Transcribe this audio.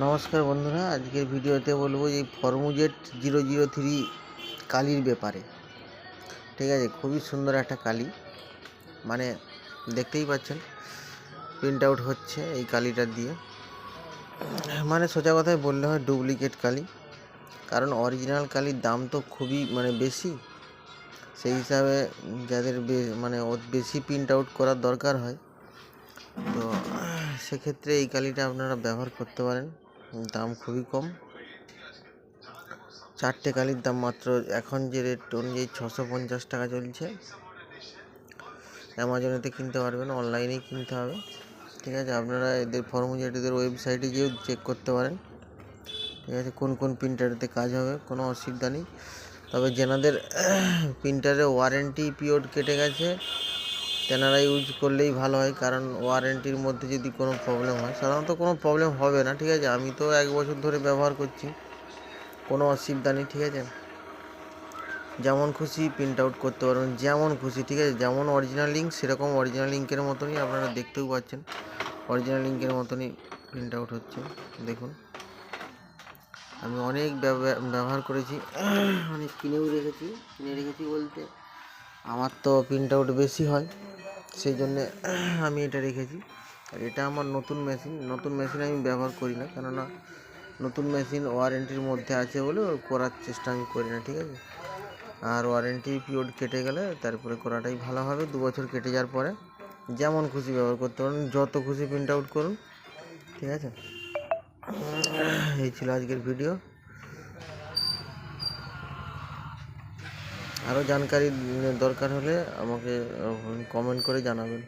নমস্কার বন্ধুরা, আজকের ভিডিওতে বলবো যে ফরমুজেট 003 কালির ব্যাপারে। ঠিক আছে, খুবই সুন্দর একটা কালি, মানে দেখতেই পাচ্ছেন প্রিন্ট আউট হচ্ছে এই কালিটা দিয়ে। মানে সোজা কথায় বললে হয় ডুপ্লিকেট কালি, কারণ অরিজিনাল কালির দাম তো খুবই বেশি। সেই হিসাবে যাদের বেশি প্রিন্ট আউট করার দরকার হয়, তো সেক্ষেত্রে এই কালিটা আপনারা ব্যবহার করতে পারেন। দাম খুবই কম, 4টে কালির দাম মাত্র এখন যে রেট অনুযায়ী 650 টাকা চলছে। অ্যামাজনেতে কিনতে পারবেন, অনলাইনেই কিনতে হবে। ঠিক আছে, আপনারা এদের ফরমুজেটের ওয়েবসাইটে গিয়েও চেক করতে পারেন। ঠিক আছে, কোন কোন প্রিন্টারেতে কাজ হবে, কোনো অসুবিধা নেই। তবে যেনাদের প্রিন্টারে ওয়ারেন্টি পিরিয়ড কেটে গেছে তেনারা ইউজ করলেই ভালো হয়, কারণ ওয়ারেন্টির মধ্যে যদি কোনো প্রবলেম হয়, সাধারণত কোনো প্রবলেম হবে না। ঠিক আছে, আমি তো 1 বছর ধরে ব্যবহার করছি, কোনো অসুবিধা নেই। ঠিক আছে, যেমন খুশি প্রিন্ট আউট করতে পারবেন, যেমন খুশি। ঠিক আছে, যেমন অরিজিনাল লিঙ্ক সেরকম অরিজিনাল লিঙ্কের মতনই আপনারা দেখতেও পাচ্ছেন, অরিজিনাল লিঙ্কের মতনই প্রিন্ট আউট হচ্ছে। দেখুন, আমি অনেক ব্যবহার করেছি, অনেক কিনে রেখেছি বলতে আমার তো প্রিন্ট আউট বেশি হয়, সেই জন্যে আমি এটা রেখেছি। আর এটা আমার নতুন মেশিন আমি ব্যবহার করি না, কেননা নতুন মেশিন ওয়ারেন্টির মধ্যে আছে বলে করার চেষ্টা আমি করি না। ঠিক আছে, আর ওয়ারেন্টি পিরিয়ড কেটে গেলে তারপরে করাটাই ভালো হবে। 2 বছর কেটে যাওয়ার পরে যেমন খুশি ব্যবহার করতে পারেন, যত খুশি প্রিন্ট আউট করুন। ঠিক আছে, এই ছিল আজকের ভিডিও। আরও জানকারি দরকার হলে আমাকে কমেন্ট করে জানাবেন।